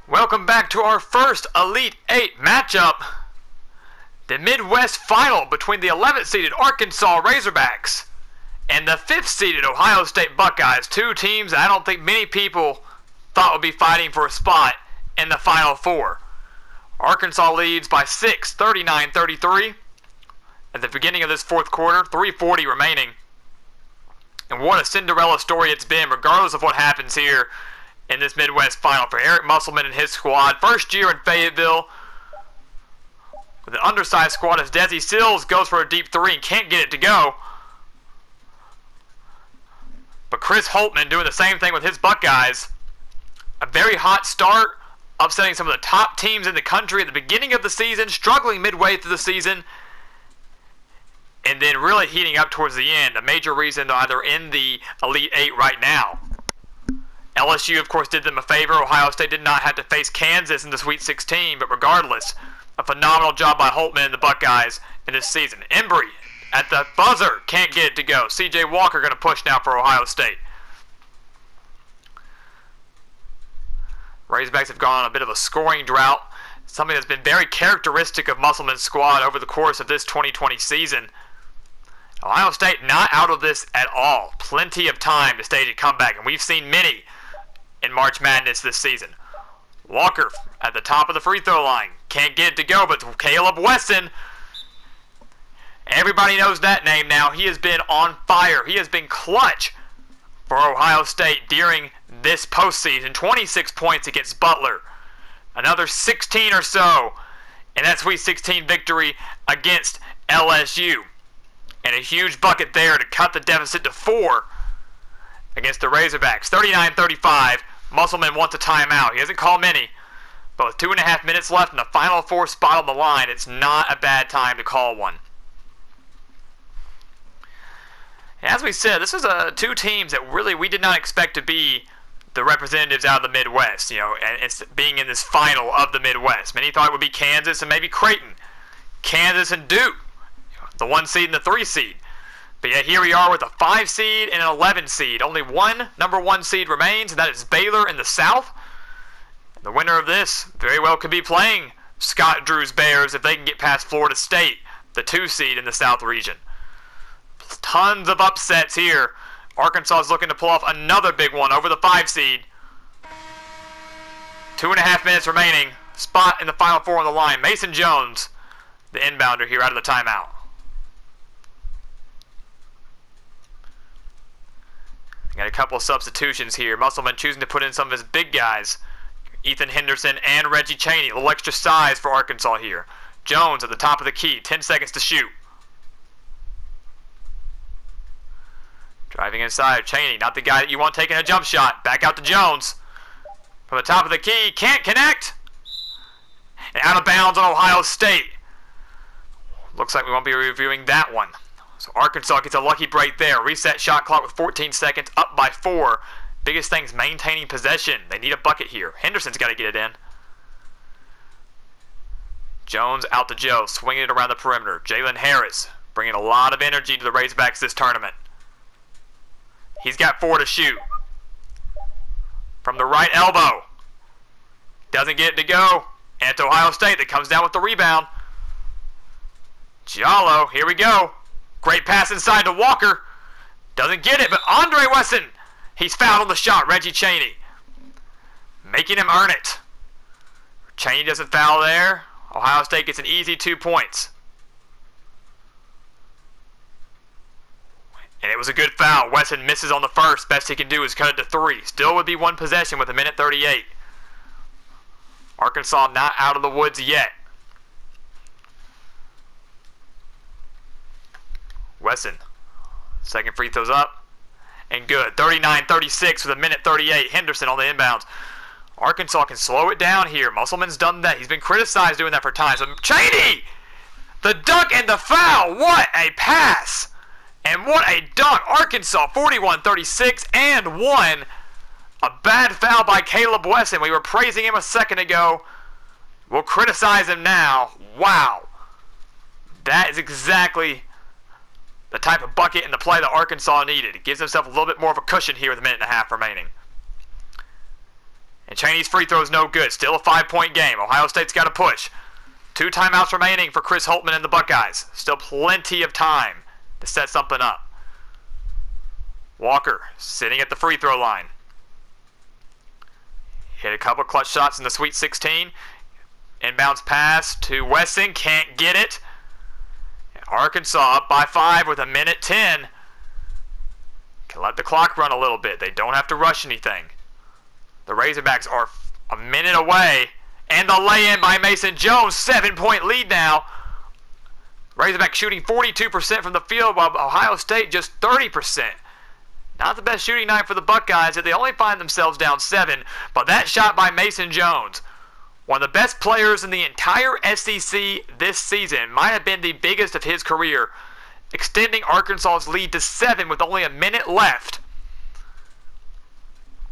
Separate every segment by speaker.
Speaker 1: Welcome back to our first Elite 8 matchup. The Midwest final between the 11th seeded Arkansas Razorbacks and the 5th seeded Ohio State Buckeyes. Two teams that I don't think many people thought would be fighting for a spot in the Final Four. Arkansas leads by 6, 39-33 at the beginning of this fourth quarter, 3:40 remaining. And what a Cinderella story it's been, regardless of what happens here in this Midwest final for Eric Musselman and his squad. First year in Fayetteville with an undersized squad as Desi Sills goes for a deep three and can't get it to go. But Chris Holtman doing the same thing with his Buckeyes. A very hot start, upsetting some of the top teams in the country at the beginning of the season, struggling midway through the season, and then really heating up towards the end. A major reason they're either in the Elite 8 right now. LSU, of course, did them a favor. Ohio State did not have to face Kansas in the Sweet 16, but regardless, a phenomenal job by Holtman and the Buckeyes in this season. Embry at the buzzer, can't get it to go. C.J. Walker going to push now for Ohio State. Razorbacks have gone on a bit of a scoring drought, something that's been very characteristic of Musselman's squad over the course of this 2020 season. Ohio State not out of this at all. Plenty of time to stage a comeback, and we've seen many in March Madness this season. Walker at the top of the free throw line. Can't get it to go, but Caleb Wesson, everybody knows that name now. He has been on fire. He has been clutch for Ohio State during this postseason. 26 points against Butler. Another 16 or so in that Sweet 16 victory against LSU. And a huge bucket there to cut the deficit to 4 against the Razorbacks. 39-35. Musselman wants a timeout. He hasn't called many, but with 2.5 minutes left and the Final Four spot on the line, it's not a bad time to call one. And as we said, this is two teams that really we did not expect to be the representatives out of the Midwest, and it's being in this final of the Midwest. Many thought it would be Kansas and maybe Creighton. Kansas and Duke, the 1 seed and the 3 seed. But yet here we are with a 5 seed and an 11 seed. Only one number 1 seed remains, and that is Baylor in the South. And the winner of this very well could be playing Scott Drew's Bears if they can get past Florida State, the 2 seed in the South region. Tons of upsets here. Arkansas is looking to pull off another big one over the 5 seed. 2.5 minutes remaining. Spot in the Final Four on the line. Mason Jones, the inbounder here out of the timeout. Got a couple of substitutions here. Musselman choosing to put in some of his big guys. Ethan Henderson and Reggie Chaney. A little extra size for Arkansas here. Jones at the top of the key. 10 seconds to shoot. Driving inside. Chaney, not the guy that you want taking a jump shot. Back out to Jones. From the top of the key. Can't connect. And out of bounds on Ohio State. Looks like we won't be reviewing that one. So Arkansas gets a lucky break there. Reset shot clock with 14 seconds, up by 4. Biggest thing is maintaining possession. They need a bucket here. Henderson's got to get it in. Jones out to Joe, swinging it around the perimeter. Jalen Harris bringing a lot of energy to the Razorbacks this tournament. He's got 4 to shoot. From the right elbow. Doesn't get it to go. And it's Ohio State that comes down with the rebound. Giallo, here we go. Great pass inside to Walker. Doesn't get it, but Andre Wesson. He's fouled on the shot, Reggie Chaney. Making him earn it. Chaney doesn't foul there. Ohio State gets an easy 2 points. And it was a good foul. Wesson misses on the first. Best he can do is cut it to 3. Still would be 1 possession with 1:38. Arkansas not out of the woods yet. Wesson, second free throw's up, and good. 39-36 with 1:38. Henderson on the inbounds. Arkansas can slow it down here. Musselman's done that. He's been criticized doing that for times. Chaney! The dunk and the foul. What a pass! And what a dunk. Arkansas 41-36 and 1. A bad foul by Caleb Wesson. We were praising him a second ago. We'll criticize him now. Wow. That is exactly the type of bucket and the play that Arkansas needed. It gives himself a little bit more of a cushion here with 1.5 minutes remaining. And Chaney's free throw is no good. Still a 5-point game. Ohio State's got to push. 2 timeouts remaining for Chris Holtmann and the Buckeyes. Still plenty of time to set something up. Walker sitting at the free throw line. Hit a couple clutch shots in the Sweet 16. Inbounds pass to Wesson. Can't get it. Arkansas up by 5 with 1:10. Can let the clock run a little bit. They don't have to rush anything. The Razorbacks are a minute away. And the lay-in by Mason Jones. 7-point lead now. Razorbacks shooting 42% from the field, while Ohio State just 30%. Not the best shooting night for the Buckeyes. They only find themselves down 7. But that shot by Mason Jones, one of the best players in the entire SEC this season, might have been the biggest of his career, extending Arkansas's lead to 7 with only a minute left.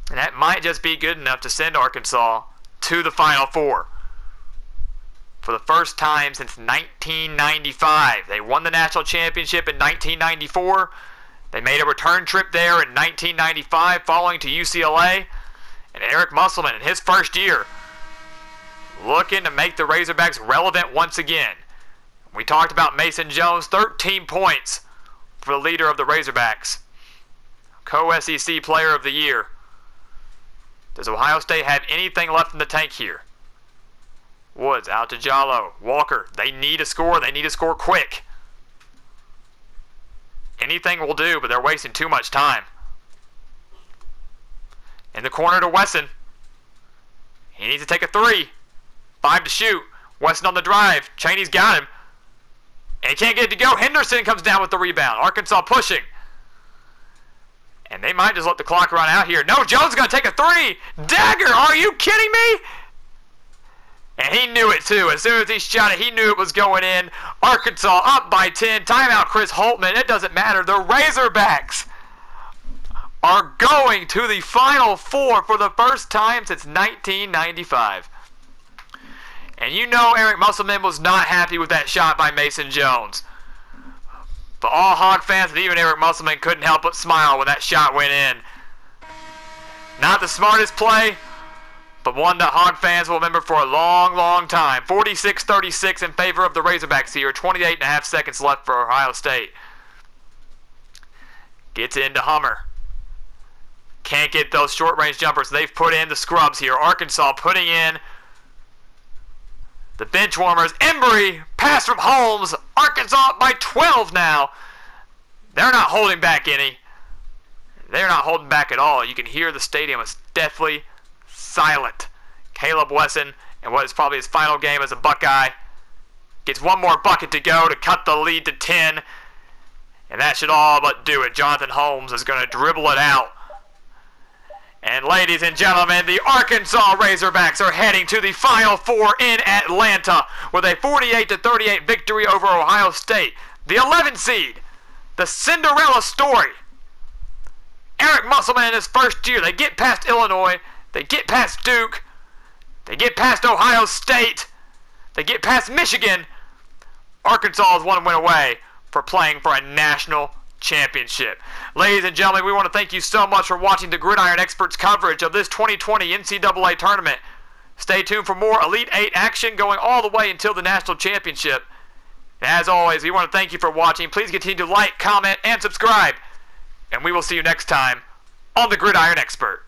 Speaker 1: And that might just be good enough to send Arkansas to the Final Four. For the first time since 1995. They won the national championship in 1994. They made a return trip there in 1995 following to UCLA. And Eric Musselman in his first year looking to make the Razorbacks relevant once again. We talked about Mason Jones, 13 points for the leader of the Razorbacks. Co-SEC Player of the Year. Does Ohio State have anything left in the tank here? Woods out to Jallo. Walker, they need a score. They need to score quick. Anything will do, but they're wasting too much time. In the corner to Wesson. He needs to take a 3. 5 to shoot. Wesson on the drive. Chaney's got him. And he can't get it to go. Henderson comes down with the rebound. Arkansas pushing. And they might just let the clock run out here. No, Jones is going to take a 3. Dagger, are you kidding me? And he knew it too. As soon as he shot it, he knew it was going in. Arkansas up by 10. Timeout, Chris Holtmann. It doesn't matter. The Razorbacks are going to the Final Four for the first time since 1995. And you know Eric Musselman was not happy with that shot by Mason Jones. But all Hog fans and even Eric Musselman couldn't help but smile when that shot went in. Not the smartest play, but one that Hog fans will remember for a long, long time. 46-36 in favor of the Razorbacks here. 28.5 seconds left for Ohio State. Gets into Hummer. Can't get those short-range jumpers. They've put in the scrubs here. Arkansas putting in the bench warmers. Embry, pass from Holmes. Arkansas up by 12 now. They're not holding back any. They're not holding back at all. You can hear the stadium is deathly silent. Caleb Wesson, in what is probably his final game as a Buckeye, gets one more bucket to go to cut the lead to 10. And that should all but do it. Jonathan Holmes is going to dribble it out. And ladies and gentlemen, the Arkansas Razorbacks are heading to the Final Four in Atlanta with a 48-38 victory over Ohio State. The 11th seed, the Cinderella story. Eric Musselman in his first year, they get past Illinois, they get past Duke, they get past Ohio State, they get past Michigan. Arkansas is one win away for playing for a national championship. Ladies and gentlemen, we want to thank you so much for watching the Gridiron Experts coverage of this 2020 NCAA tournament. Stay tuned for more Elite 8 action going all the way until the national championship. And as always, we want to thank you for watching. Please continue to like, comment, and subscribe. And we will see you next time on the Gridiron Expert.